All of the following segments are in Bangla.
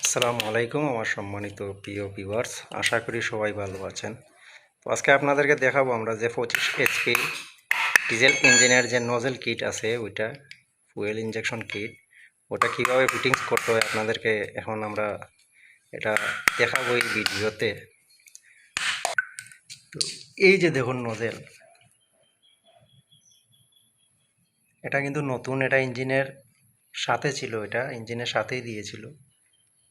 আসসালামু আলাইকুম আমার সম্মানিত প্রিয় ভিউয়ার্স, আশা করি সবাই ভালো আছেন। তো আজকে আপনাদেরকে দেখাবো আমরা যে 25 এইচপি ডিজেল ইঞ্জিনের যে নজেল কিট আছে, ওইটা ফুয়েল ইঞ্জেকশন কিট, ওটা কিভাবে ফিটিংস করতে হয় আপনাদেরকে এখন আমরা এটা দেখাবো এই ভিডিওতে। তো এই যে দেখুন নজেল, এটা কিন্তু নতুন, এটা ইঞ্জিনের সাথে ছিল, এটা ইঞ্জিনের সাথেই দিয়েছিল।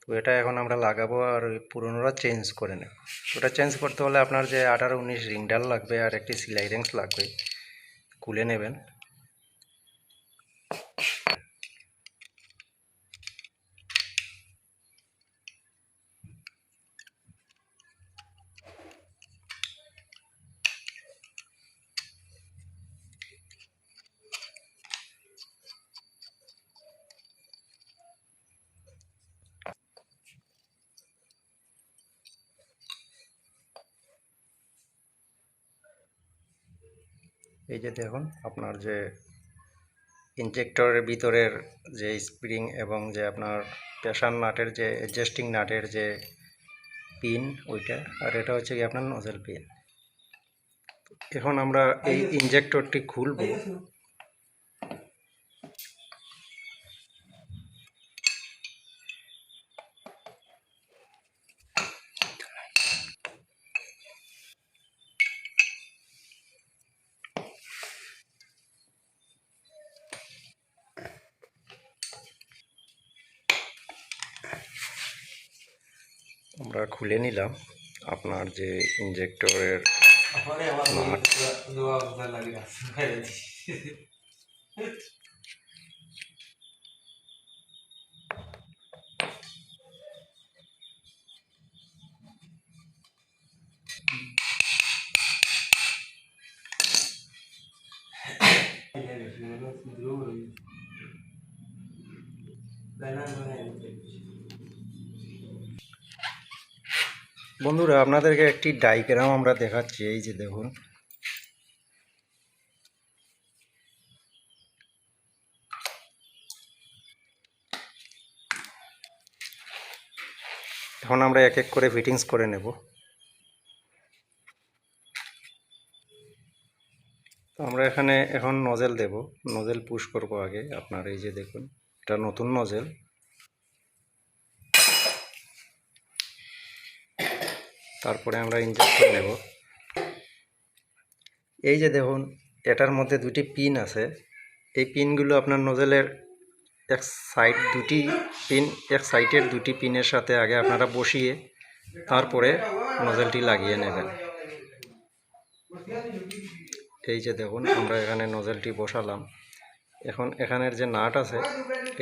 তো এটা এখন আমরা লাগাবো আর ওই পুরোনোটা চেঞ্জ করে নেব। ওটা চেঞ্জ করতে হলে আপনার যে 18-19 রিং ডাল লাগবে আর একটি সেলাই রেঞ্চ লাগবে, খুলে নেবেন। এই যে দেখুন আপনার যে ইনজেক্টরের ভিতরের যে স্প্রিং এবং যে আপনার প্রেসার নাটের যে অ্যাডজাস্টিং নাটের যে পিন ওইটা, আর এটা হচ্ছে কি আপনার নজেল পিন। এখন আমরা এই ইনজেক্টরটি খুলবো। আমরা খুলে নিলাম আপনার যে ইনজেক্টরের নাট। বন্ধুরা, আপনাদেরকে একটি ডায়াগ্রাম আমরা দেখাচ্ছি। এই যে দেখুন, এখন আমরা এক এক করে ফিটিংস করে নেব। তো আমরা এখানে এখন নজেল দেব, নজেল পুশ করব আগে। আপনার এই যে দেখুন, এটা নতুন নজেল। তারপরে আমরা ইনজেক্টর নেব। এই যে দেখুন, এটার মধ্যে দুটি পিন আছে। এই পিনগুলো আপনার নজেলের এক সাইডের দুটি পিনের সাথে আগে আপনারা বসিয়ে তারপরে নজেলটি লাগিয়ে নেবেন। এই যে দেখুন, আমরা এখানে নজেলটি বসালাম। এখন এখানের যে নাট আছে,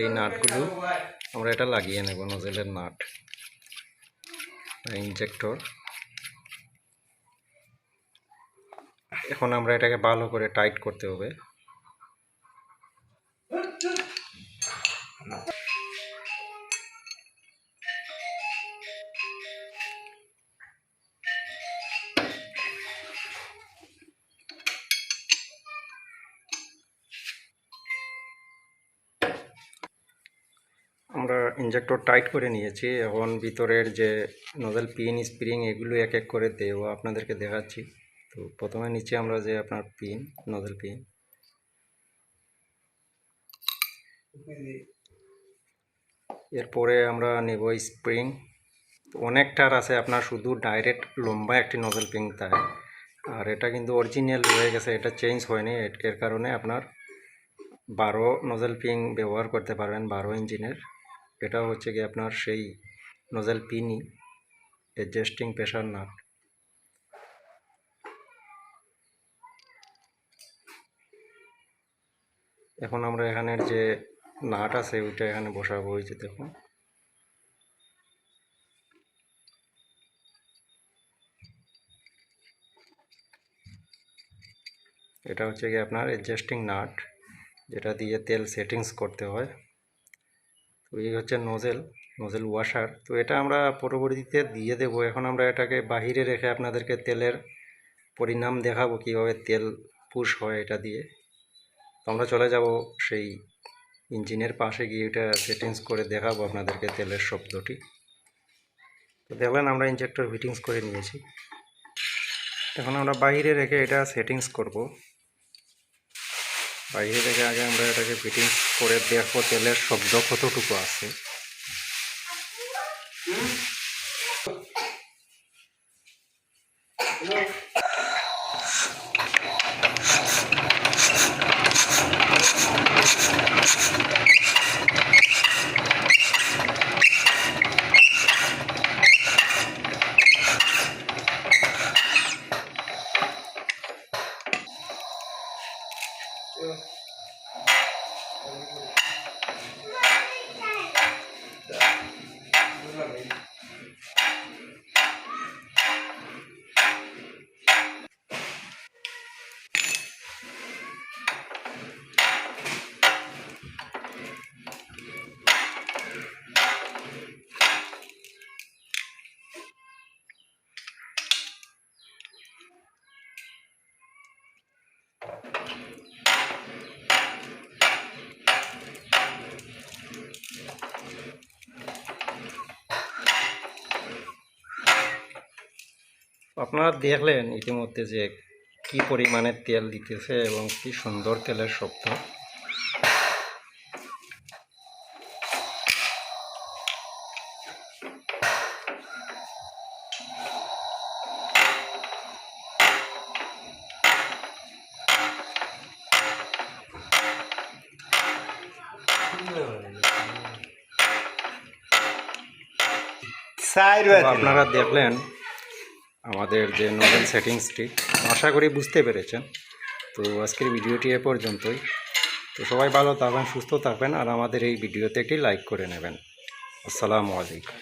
এই নাটগুলো আমরা এটা লাগিয়ে নেব, নজেলের নাট ইনজেক্টর। এখন আমরা এটাকে ভালো করে টাইট করতে হবে। আমরা ইনজেক্টর টাইট করে নিয়েছি। এখন ভিতরের যে নজেল পিন, স্প্রিং, এগুলো এক এক করে দেব, আপনাদেরকে দেখাচ্ছি। তো প্রথমে নিচে আমরা যে আপনার পিন, নজেল পিন, এরপরে আমরা নেব স্প্রিং। অনেকটার আছে আপনার শুধু ডাইরেক্ট লম্বা একটি নজেল পিন তাই, আর এটা কিন্তু অরিজিনাল হয়ে গেছে, এটা চেঞ্জ হয়নি। এর কারণে আপনার 12 নজেল পিন ব্যবহার করতে পারবেন, 12 ইঞ্জিনের। এটা হচ্ছে কি আপনার সেই নজেল পিনই, অ্যাডজাস্টিং প্রেসার নাট। এখন আমরা এখানের যে নাট আছে ওইটা এখানে বসাবো। ওই যে দেখুন, এটা হচ্ছে কি আপনার অ্যাডজাস্টিং নাট, যেটা দিয়ে তেল সেটিংস করতে হয়। তো এই হচ্ছে নজেল ওয়াশার। তো এটা আমরা পরবর্তীতে দিয়ে দেব। এখন আমরা এটাকে বাহিরে রেখে আপনাদেরকে তেলের পরিণাম দেখাবো, কীভাবে তেল পুশ হয় এটা দিয়ে। তো আমরা চলে যাব সেই ইঞ্জিনের পাশে গিয়ে এটা সেটিংস করে দেখাবো আপনাদেরকে তেলের শব্দটি। দেখলেন আমরা ইনজেক্টর ফিটিংস করে নিয়েছি। এখন আমরা বাইরে রেখে এটা সেটিংস করব। বাইরে রেখে আগে আমরা এটাকে ফিটিংস করে দেখবো তেলের শব্দ কতটুকু আছে। আপনারা দেখলেন ইতিমধ্যে যে কি পরিমাণে তেল দিতেছে এবং কি সুন্দর তেলের শব্দ। আপনারা দেখলেন আমাদের যে নজল সেটিংসটি, আশা করি বুঝতে পেরেছেন। তো আজকের ভিডিওটি এ পর্যন্তই। তো সবাই ভালো থাকবেন, সুস্থ থাকবেন, আর আমাদের এই ভিডিওতে একটি লাইক করে নেবেন। আসসালামু আলাইকুম।